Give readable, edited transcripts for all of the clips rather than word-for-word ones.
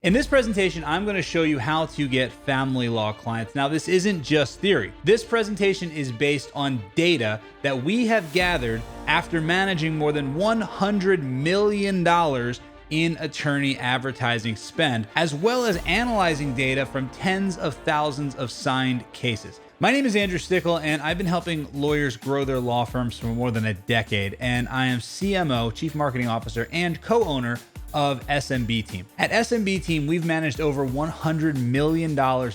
In this presentation, I'm going to show you how to get family law clients. Now, this isn't just theory. This presentation is based on data that we have gathered after managing more than $100 million in attorney advertising spend, as well as analyzing data from tens of thousands of signed cases. My name is Andrew Stickle, and I've been helping lawyers grow their law firms for more than a decade, and I am CMO, Chief Marketing Officer, and co-owner of SMB Team. At SMB Team, we've managed over $100 million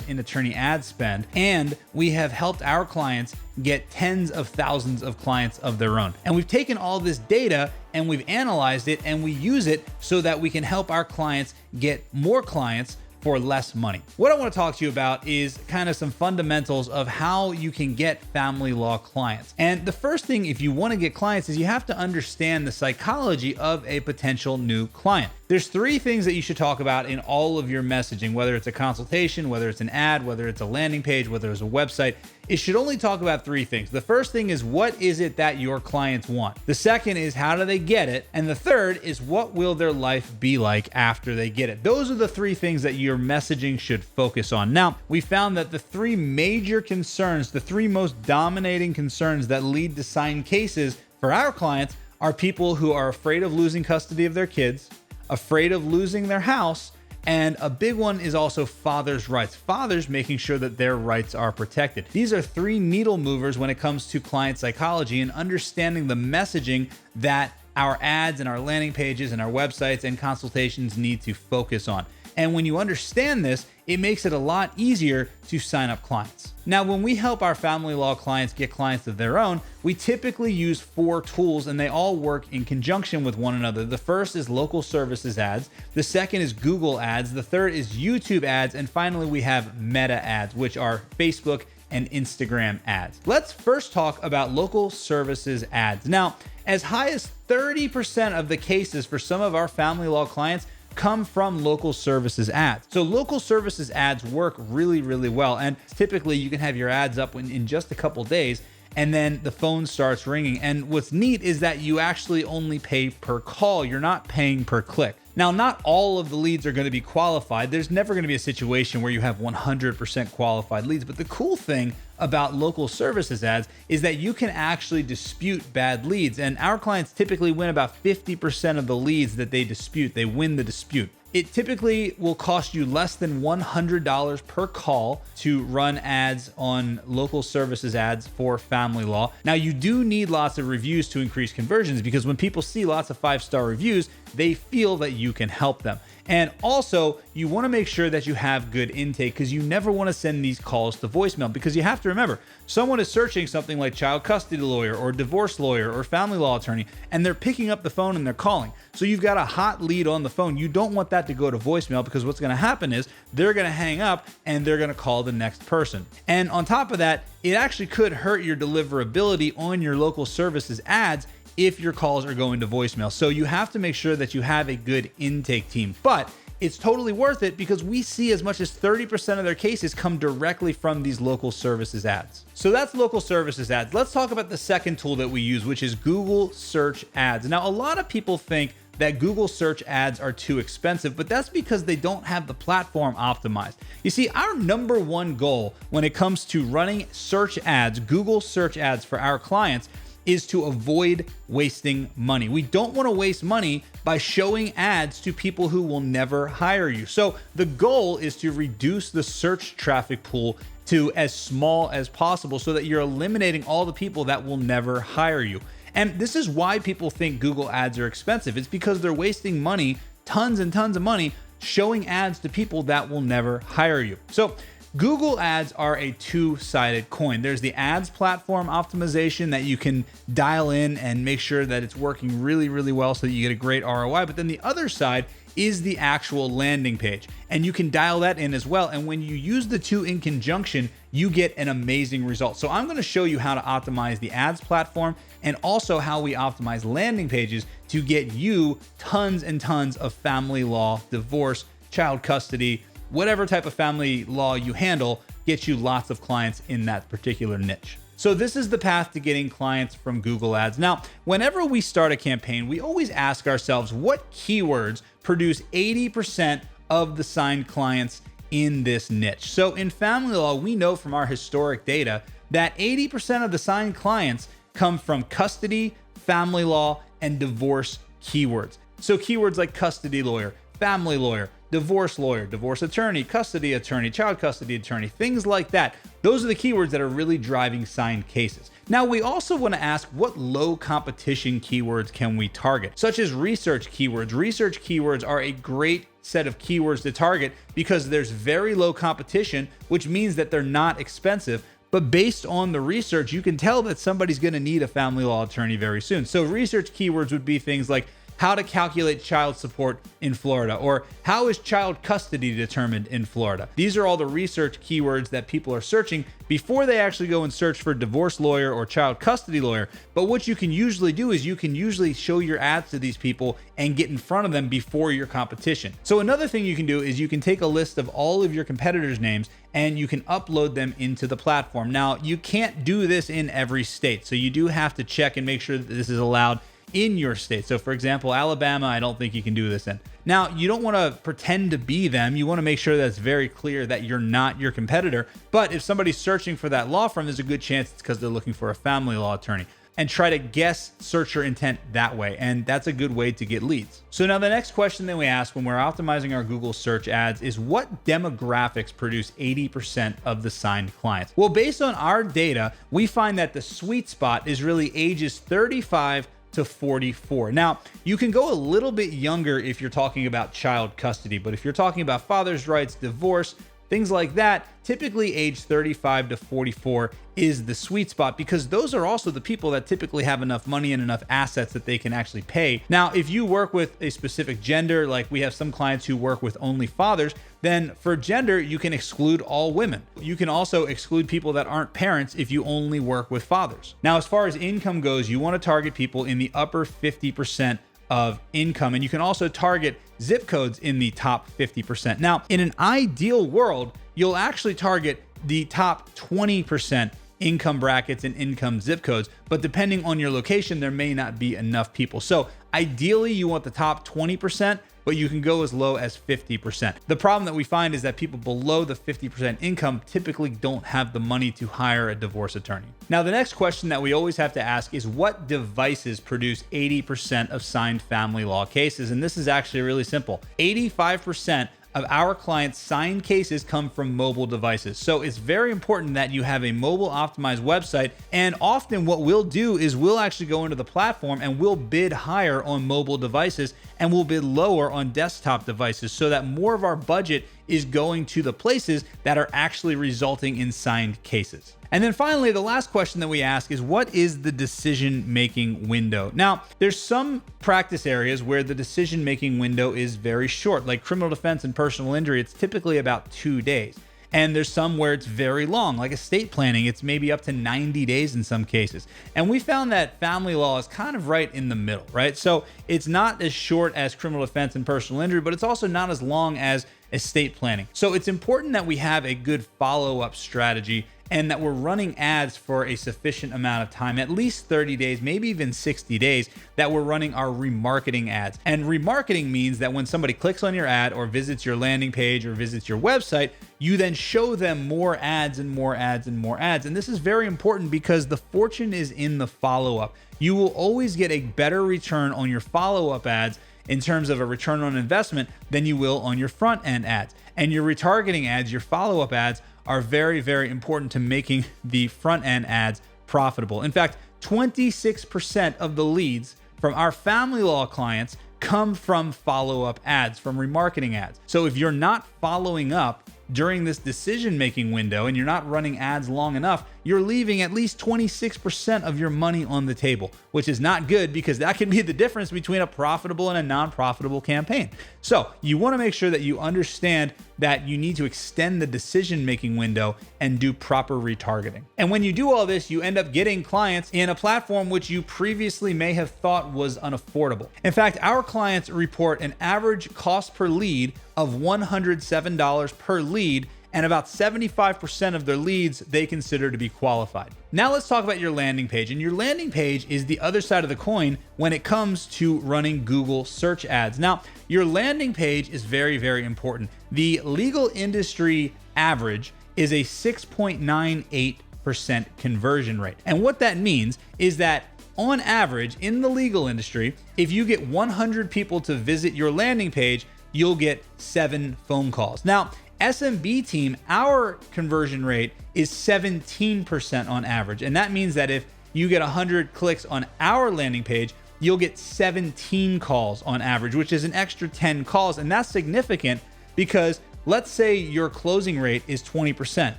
in attorney ad spend, and we have helped our clients get tens of thousands of clients of their own. And we've taken all this data and we've analyzed it and we use it so that we can help our clients get more clients for less money. What I want to talk to you about is kind of some fundamentals of how you can get family law clients. And the first thing, if you want to get clients, is you have to understand the psychology of a potential new client. There's three things that you should talk about in all of your messaging, whether it's a consultation, whether it's an ad, whether it's a landing page, whether it's a website. It should only talk about three things. The first thing is, what is it that your clients want? The second is, how do they get it? And the third is, what will their life be like after they get it? Those are the three things that your messaging should focus on. Now, we found that the three major concerns, the three most dominating concerns that lead to signed cases for our clients are people who are afraid of losing custody of their kids, afraid of losing their house, and a big one is also fathers' rights. Fathers making sure that their rights are protected. These are three needle movers when it comes to client psychology and understanding the messaging that our ads and our landing pages and our websites and consultations need to focus on. And when you understand this, it makes it a lot easier to sign up clients. Now, when we help our family law clients get clients of their own, we typically use 4 tools and they all work in conjunction with one another. The first is local services ads. The second is Google ads. The third is YouTube ads. And finally, we have Meta ads, which are Facebook and Instagram ads. Let's first talk about local services ads. Now, as high as 30% of the cases for some of our family law clients come from local services ads. So local services ads work really, really well. And typically you can have your ads up in just a couple days and then the phone starts ringing. And what's neat is that you actually only pay per call. You're not paying per click. Now, not all of the leads are going to be qualified. There's never going to be a situation where you have 100% qualified leads. But the cool thing about local services ads is that you can actually dispute bad leads. And our clients typically win about 50% of the leads that they dispute. They win the dispute. It typically will cost you less than $100 per call to run ads on local services ads for family law. Now, you do need lots of reviews to increase conversions because when people see lots of 5-star reviews, they feel that you can help them. And also, you want to make sure that you have good intake because you never want to send these calls to voicemail because you have to remember, someone is searching something like child custody lawyer or divorce lawyer or family law attorney, and they're picking up the phone and they're calling. So you've got a hot lead on the phone. You don't want that to go to voicemail because what's going to happen is they're going to hang up and they're going to call the next person. And on top of that, it actually could hurt your deliverability on your local services ads if your calls are going to voicemail. So you have to make sure that you have a good intake team. But it's totally worth it because we see as much as 30% of their cases come directly from these local services ads. So that's local services ads. Let's talk about the second tool that we use, which is Google search ads. Now, a lot of people think that Google search ads are too expensive, but that's because they don't have the platform optimized. You see, our number one goal when it comes to running search ads, Google search ads for our clients, is to avoid wasting money. We don't want to waste money by showing ads to people who will never hire you. So the goal is to reduce the search traffic pool to as small as possible so that you're eliminating all the people that will never hire you. And this is why people think Google ads are expensive. It's because they're wasting money, tons and tons of money, showing ads to people that will never hire you. So Google ads are a two-sided coin. There's the ads platform optimization that you can dial in and make sure that it's working really, really well so that you get a great ROI. But then the other side is the actual landing page. And you can dial that in as well. And when you use the two in conjunction, you get an amazing result. So I'm going to show you how to optimize the ads platform and also how we optimize landing pages to get you tons and tons of family law, divorce, child custody, whatever type of family law you handle, gets you lots of clients in that particular niche. So this is the path to getting clients from Google ads. Now, whenever we start a campaign, we always ask ourselves what keywords produce 80% of the signed clients in this niche. So in family law, we know from our historic data that 80% of the signed clients come from custody, family law, and divorce keywords. So keywords like custody lawyer, family lawyer, divorce attorney, custody attorney, child custody attorney, things like that. Those are the keywords that are really driving signed cases. Now, we also want to ask what low competition keywords can we target, such as research keywords. Research keywords are a great set of keywords to target because there's very low competition, which means that they're not expensive. But based on the research, you can tell that somebody's going to need a family law attorney very soon. So research keywords would be things like how to calculate child support in Florida, or how is child custody determined in Florida. These are all the research keywords that people are searching before they actually go and search for divorce lawyer or child custody lawyer. But what you can usually do is you can usually show your ads to these people and get in front of them before your competition. So another thing you can do is you can take a list of all of your competitors' names and you can upload them into the platform. Now, you can't do this in every state, so you do have to check and make sure that this is allowed in your state. So for example, Alabama, I don't think you can do this in. Now, you don't want to pretend to be them. You want to make sure that it's very clear that you're not your competitor. But if somebody's searching for that law firm, there's a good chance it's because they're looking for a family law attorney. And try to guess searcher intent that way. And that's a good way to get leads. So now the next question that we ask when we're optimizing our Google search ads is what demographics produce 80% of the signed clients? Well, based on our data, we find that the sweet spot is really ages 35 to 44. Now, you can go a little bit younger if you're talking about child custody, but if you're talking about father's rights, divorce, things like that, typically age 35 to 44 is the sweet spot because those are also the people that typically have enough money and enough assets that they can actually pay. Now, if you work with a specific gender, like we have some clients who work with only fathers, then for gender, you can exclude all women. You can also exclude people that aren't parents if you only work with fathers. Now, as far as income goes, you want to target people in the upper 50% of income, and you can also target zip codes in the top 50%. Now, in an ideal world, you'll actually target the top 20% income brackets and income zip codes, but depending on your location, there may not be enough people. So ideally, you want the top 20%, but you can go as low as 50%. The problem that we find is that people below the 50% income typically don't have the money to hire a divorce attorney. Now, the next question that we always have to ask is what devices produce 80% of signed family law cases? And this is actually really simple. 85% of our clients' signed cases come from mobile devices. So it's very important that you have a mobile optimized website. And often what we'll do is we'll actually go into the platform and we'll bid higher on mobile devices and we'll bid lower on desktop devices so that more of our budget is going to the places that are actually resulting in signed cases. And then finally, the last question that we ask is what is the decision-making window? Now, there's some practice areas where the decision-making window is very short, like criminal defense and personal injury. It's typically about 2 days. And there's some where it's very long, like estate planning. It's maybe up to 90 days in some cases. And we found that family law is kind of right in the middle, right? So it's not as short as criminal defense and personal injury, but it's also not as long as estate planning. So it's important that we have a good follow-up strategy and that we're running ads for a sufficient amount of time, at least 30 days, maybe even 60 days, that we're running our remarketing ads. And remarketing means that when somebody clicks on your ad or visits your landing page or visits your website, you then show them more ads and more ads and more ads. And this is very important because the fortune is in the follow-up. You will always get a better return on your follow-up ads in terms of a return on investment than you will on your front end ads. And your retargeting ads, your follow-up ads, are very, very important to making the front end ads profitable. In fact, 26% of the leads from our family law clients come from follow-up ads, from remarketing ads. So if you're not following up during this decision-making window and you're not running ads long enough, you're leaving at least 26% of your money on the table, which is not good because that can be the difference between a profitable and a non-profitable campaign. So you want to make sure that you understand that you need to extend the decision-making window and do proper retargeting. And when you do all this, you end up getting clients in a platform which you previously may have thought was unaffordable. In fact, our clients report an average cost per lead of $107 per lead, and about 75% of their leads they consider to be qualified. Now let's talk about your landing page. And your landing page is the other side of the coin when it comes to running Google search ads. Now, your landing page is very, very important. The legal industry average is a 6.98% conversion rate. And what that means is that on average in the legal industry, if you get 100 people to visit your landing page, you'll get 7 phone calls. Now, SMB team, our conversion rate is 17% on average. And that means that if you get 100 clicks on our landing page, you'll get 17 calls on average, which is an extra 10 calls. And that's significant because let's say your closing rate is 20%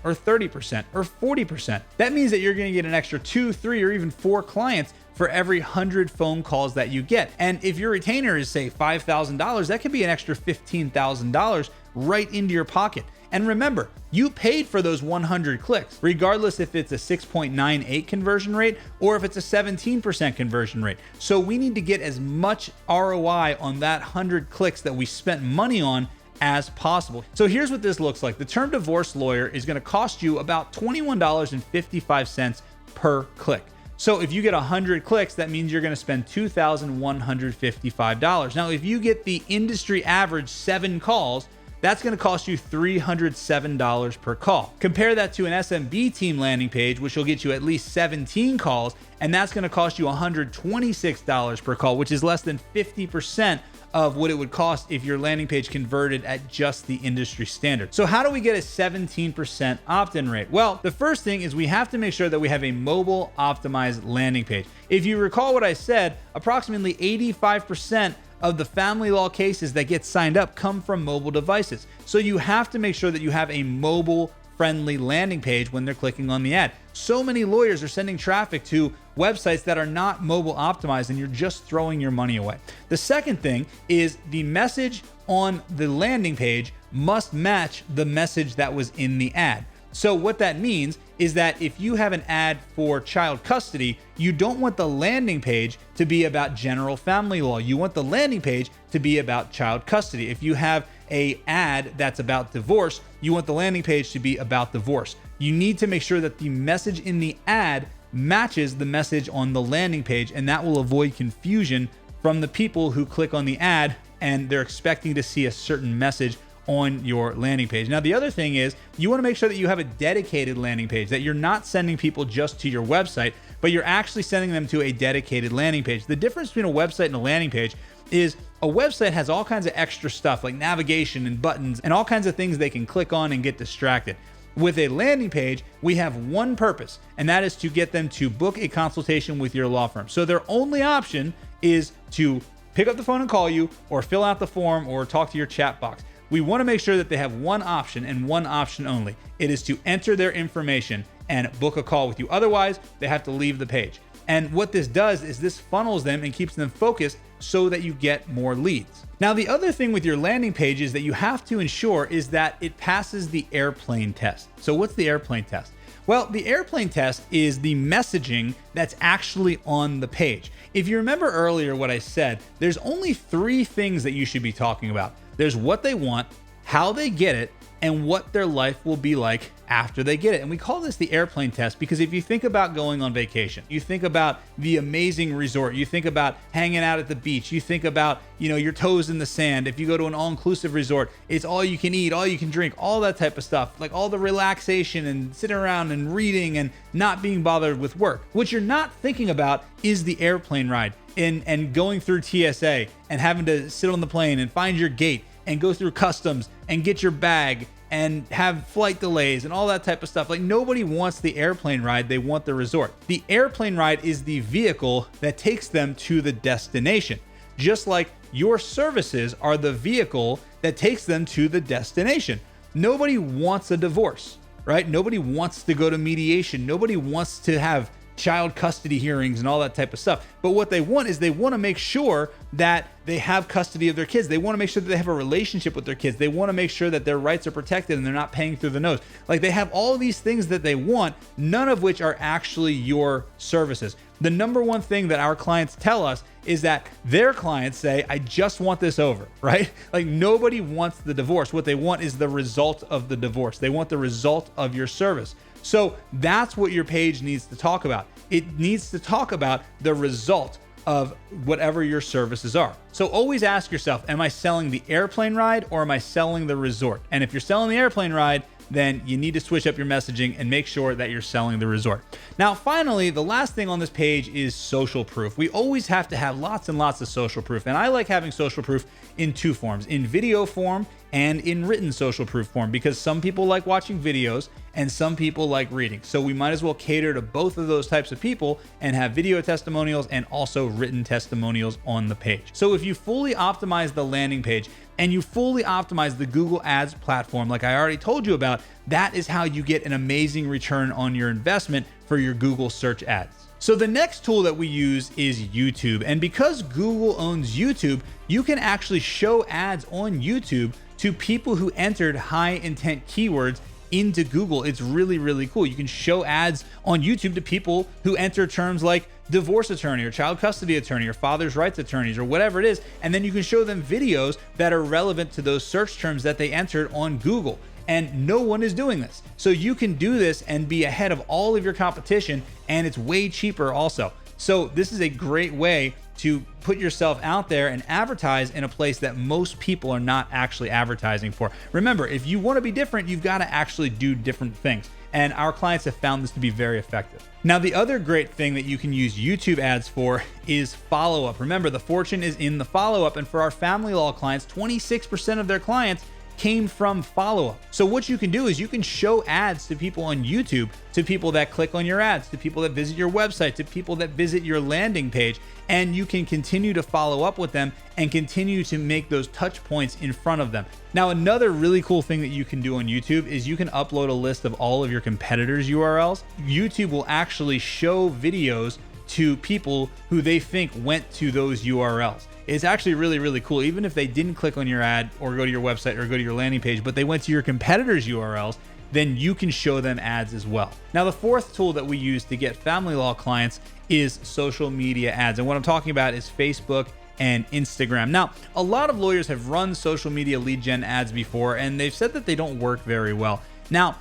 or 30% or 40%. That means that you're going to get an extra 2, 3, or even 4 clients for every 100 phone calls that you get. And if your retainer is, say, $5,000, that could be an extra $15,000 right into your pocket. And remember, you paid for those 100 clicks, regardless if it's a 6.98 conversion rate or if it's a 17% conversion rate. So we need to get as much ROI on that 100 clicks that we spent money on as possible. So here's what this looks like. The term divorce lawyer is going to cost you about $21.55 per click. So if you get 100 clicks, that means you're going to spend $2,155. Now, if you get the industry average 7 calls, that's going to cost you $307 per call. Compare that to an SMB team landing page, which will get you at least 17 calls, and that's going to cost you $126 per call, which is less than 50% of what it would cost if your landing page converted at just the industry standard. So how do we get a 17% opt-in rate? Well, the first thing is we have to make sure that we have a mobile optimized landing page. If you recall what I said, approximately 85% of the family law cases that get signed up come from mobile devices. So you have to make sure that you have a mobile friendly landing page when they're clicking on the ad. So many lawyers are sending traffic to websites that are not mobile optimized, and you're just throwing your money away. The second thing is the message on the landing page must match the message that was in the ad. So what that means is that if you have an ad for child custody, you don't want the landing page to be about general family law. You want the landing page to be about child custody. If you have an ad that's about divorce, you want the landing page to be about divorce. You need to make sure that the message in the ad matches the message on the landing page, and that will avoid confusion from the people who click on the ad and they're expecting to see a certain message on your landing page. Now, the other thing is you want to make sure that you have a dedicated landing page, that you're not sending people just to your website, but you're actually sending them to a dedicated landing page. The difference between a website and a landing page is a website has all kinds of extra stuff like navigation and buttons and all kinds of things they can click on and get distracted. With a landing page, we have one purpose, and that is to get them to book a consultation with your law firm. So their only option is to pick up the phone and call you, or fill out the form, or talk to your chat box. We want to make sure that they have one option and one option only. It is to enter their information and book a call with you. Otherwise, they have to leave the page. And what this does is this funnels them and keeps them focused so that you get more leads. Now, the other thing with your landing page is that you have to ensure is that it passes the airplane test. So what's the airplane test? Well, the airplane test is the messaging that's actually on the page. If you remember earlier what I said, there's only 3 things that you should be talking about. There's what they want, how they get it, and what their life will be like after they get it. And we call this the airplane test because if you think about going on vacation, you think about the amazing resort, you think about hanging out at the beach, you think about, your toes in the sand. If you go to an all-inclusive resort, it's all you can eat, all you can drink, all that type of stuff, like all the relaxation and sitting around and reading and not being bothered with work. What you're not thinking about is the airplane ride and going through TSA and having to sit on the plane and find your gate and go through customs and get your bag and have flight delays and all that type of stuff. Like, nobody wants the airplane ride, they want the resort. The airplane ride is the vehicle that takes them to the destination. Just like your services are the vehicle that takes them to the destination. Nobody wants a divorce, right? Nobody wants to go to mediation. Nobody wants to have child custody hearings and all that type of stuff. But what they want is they want to make sure that they have custody of their kids. They want to make sure that they have a relationship with their kids. They want to make sure that their rights are protected and they're not paying through the nose. Like, they have all these things that they want, none of which are actually your services. The number one thing that our clients tell us is that their clients say, I just want this over, right? Like nobody wants the divorce. What they want is the result of the divorce. They want the result of your service. So that's what your page needs to talk about. It needs to talk about the result of whatever your services are. So always ask yourself, am I selling the airplane ride or am I selling the resort? And if you're selling the airplane ride, then you need to switch up your messaging and make sure that you're selling the resort. Now, finally, the last thing on this page is social proof. We always have to have lots and lots of social proof. And I like having social proof in two forms, in video form and in written social proof form, because some people like watching videos and some people like reading. So we might as well cater to both of those types of people and have video testimonials and also written testimonials on the page. So if you fully optimize the landing page and you fully optimize the Google Ads platform, like I already told you about, that is how you get an amazing return on your investment for your Google search ads. So the next tool that we use is YouTube. And because Google owns YouTube, you can actually show ads on YouTube to people who entered high intent keywords into Google. It's really, really cool. You can show ads on YouTube to people who enter terms like divorce attorney or child custody attorney or father's rights attorneys or whatever it is. And then you can show them videos that are relevant to those search terms that they entered on Google. And no one is doing this. So you can do this and be ahead of all of your competition, and it's way cheaper also. So this is a great way to put yourself out there and advertise in a place that most people are not actually advertising for. Remember, if you want to be different, you've got to actually do different things. And our clients have found this to be very effective. Now, the other great thing that you can use YouTube ads for is follow-up. Remember, the fortune is in the follow-up. And for our family law clients, 26% of their clients came from follow-up. So what you can do is you can show ads to people on YouTube, to people that click on your ads, to people that visit your website, to people that visit your landing page, and you can continue to follow up with them and continue to make those touch points in front of them. Now, another really cool thing that you can do on YouTube is you can upload a list of all of your competitors' URLs. YouTube will actually show videos to people who they think went to those URLs. It's actually really, really cool. Even if they didn't click on your ad or go to your website or go to your landing page, but they went to your competitors' URLs, then you can show them ads as well. Now, the fourth tool that we use to get family law clients is social media ads. And what I'm talking about is Facebook and Instagram. Now, a lot of lawyers have run social media lead gen ads before, and they've said that they don't work very well. Now,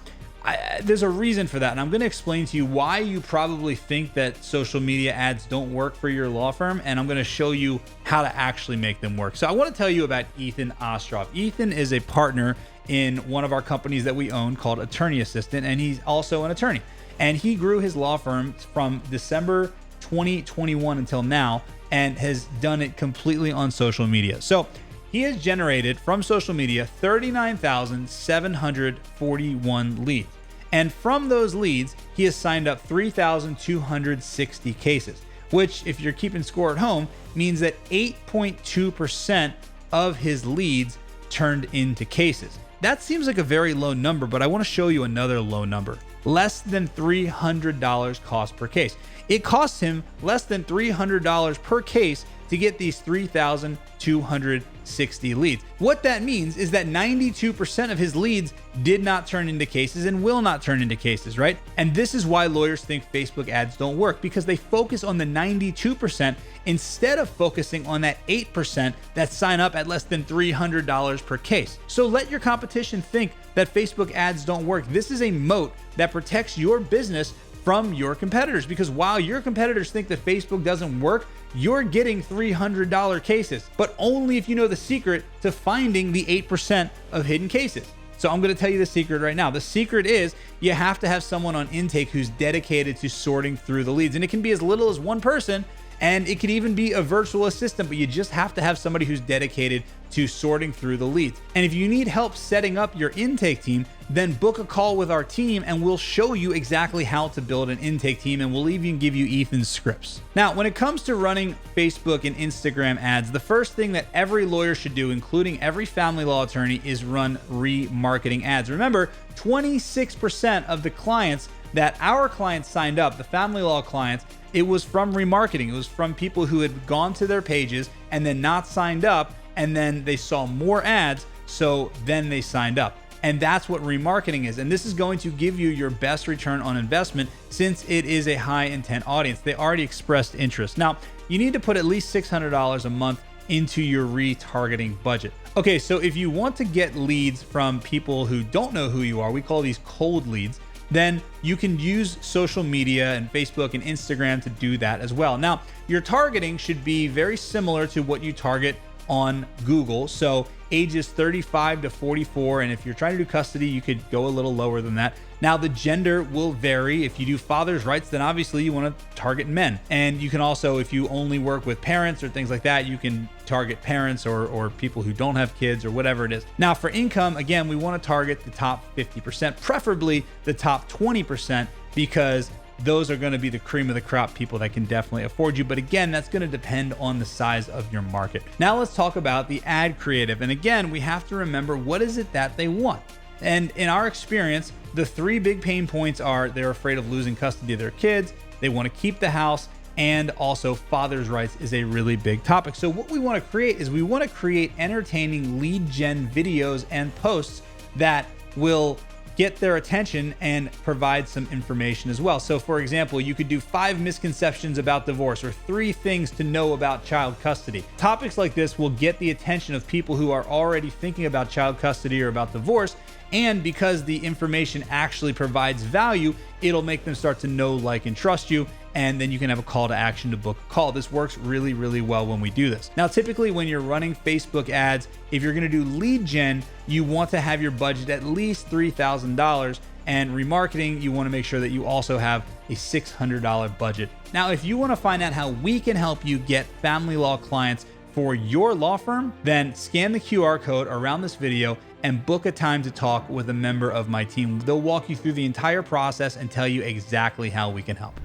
there's a reason for that, and I'm going to explain to you why you probably think that social media ads don't work for your law firm, and I'm going to show you how to actually make them work. So I want to tell you about Ethan Ostroff. Ethan is a partner in one of our companies that we own called Attorney Assistant, and he's also an attorney. And he grew his law firm from December 2021 until now and has done it completely on social media. So he has generated from social media 39,741 leads. And from those leads, he has signed up 3,260 cases, which, if you're keeping score at home, means that 8.2% of his leads turned into cases. That seems like a very low number, but I want to show you another low number. Less than $300 cost per case. It costs him less than $300 per case to get these 3,260 leads. What that means is that 92% of his leads did not turn into cases and will not turn into cases, right? And this is why lawyers think Facebook ads don't work, because they focus on the 92% instead of focusing on that 8% that sign up at less than $300 per case. So let your competition think that Facebook ads don't work. This is a moat that protects your business from your competitors, because while your competitors think that Facebook doesn't work, you're getting $300 cases, but only if you know the secret to finding the 8% of hidden cases. So I'm going to tell you the secret right now. The secret is you have to have someone on intake who's dedicated to sorting through the leads. And it can be as little as one person, and it could even be a virtual assistant, but you just have to have somebody who's dedicated to sorting through the leads. And if you need help setting up your intake team, then book a call with our team and we'll show you exactly how to build an intake team, and we'll even give you Ethan's scripts. Now, when it comes to running Facebook and Instagram ads, the first thing that every lawyer should do, including every family law attorney, is run remarketing ads. Remember, 26% of the clients that our clients signed up, the family law clients, it was from remarketing. It was from people who had gone to their pages and then not signed up, and then they saw more ads, so then they signed up. And that's what remarketing is. And this is going to give you your best return on investment since it is a high intent audience. They already expressed interest. Now, you need to put at least $600 a month into your retargeting budget. Okay, so if you want to get leads from people who don't know who you are, we call these cold leads, then you can use social media and Facebook and Instagram to do that as well. Now, your targeting should be very similar to what you target on Google. So ages 35 to 44. And if you're trying to do custody, you could go a little lower than that. Now, the gender will vary. If you do father's rights, then obviously you want to target men. And you can also, if you only work with parents or things like that, you can target parents or people who don't have kids or whatever it is. Now, for income, again, we want to target the top 50%, preferably the top 20%, because those are going to be the cream of the crop people that can definitely afford you. But again, that's going to depend on the size of your market. Now let's talk about the ad creative. And again, we have to remember, what is it that they want? And in our experience, the three big pain points are they're afraid of losing custody of their kids, they want to keep the house, and also father's rights is a really big topic. So what we want to create is we want to create entertaining lead gen videos and posts that will get their attention and provide some information as well. So for example, you could do 5 misconceptions about divorce or 3 things to know about child custody. Topics like this will get the attention of people who are already thinking about child custody or about divorce. And because the information actually provides value, it'll make them start to know, like, and trust you. And then you can have a call to action to book a call. This works really, really well when we do this. Now, typically when you're running Facebook ads, if you're gonna do lead gen, you want to have your budget at least $3,000. And remarketing, you wanna make sure that you also have a $600 budget. Now, if you wanna find out how we can help you get family law clients for your law firm, then scan the QR code around this video and book a time to talk with a member of my team. They'll walk you through the entire process and tell you exactly how we can help.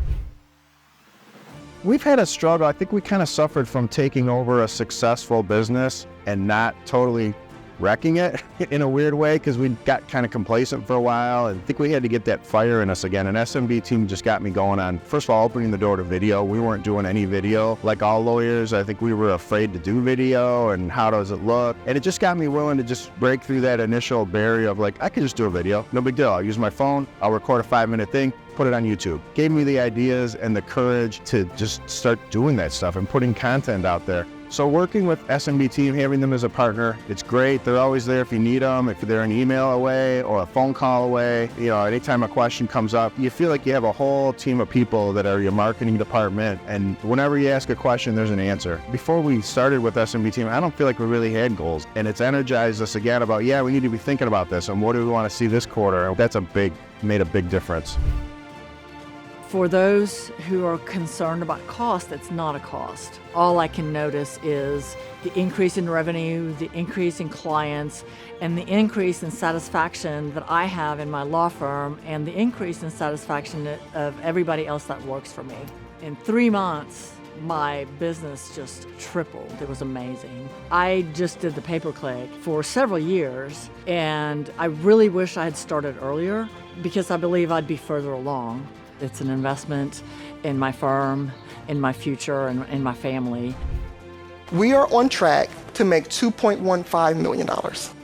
We've had a struggle. I think we kind of suffered from taking over a successful business and not totally wrecking it in a weird way, because we got kind of complacent for a while. And I think we had to get that fire in us again. And SMB team just got me going on, first of all, opening the door to video. We weren't doing any video. Like all lawyers, I think we were afraid to do video and how does it look? And it just got me willing to just break through that initial barrier of like, I could just do a video. No big deal. I'll use my phone. I'll record a 5-minute thing, put it on YouTube. Gave me the ideas and the courage to just start doing that stuff and putting content out there. So working with SMB team, having them as a partner, it's great. They're always there if you need them, if they're an email away or a phone call away. You know, anytime a question comes up, you feel like you have a whole team of people that are your marketing department. And whenever you ask a question, there's an answer. Before we started with SMB team, I don't feel like we really had goals. And it's energized us again about, yeah, we need to be thinking about this and what do we want to see this quarter? That's made a big difference. For those who are concerned about cost, it's not a cost. All I can notice is the increase in revenue, the increase in clients, and the increase in satisfaction that I have in my law firm, and the increase in satisfaction of everybody else that works for me. In 3 months, my business just tripled. It was amazing. I just did the pay-per-click for several years, and I really wish I had started earlier because I believe I'd be further along. It's an investment in my firm, in my future, and in my family. We are on track to make $2.15 million.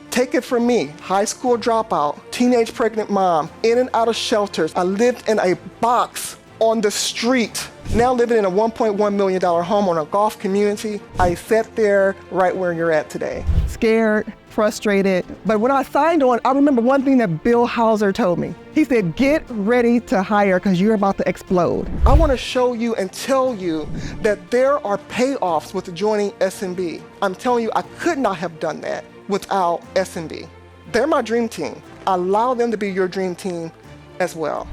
Take it from me, high school dropout, teenage pregnant mom, in and out of shelters. I lived in a box on the street. Now living in a $1.1 million home on a golf community. I sat there right where you're at today. Scared, frustrated. But when I signed on, I remember one thing that Bill Hauser told me. He said, get ready to hire because you're about to explode. I want to show you and tell you that there are payoffs with joining SMB. I'm telling you, I could not have done that without SMB. They're my dream team. Allow them to be your dream team as well.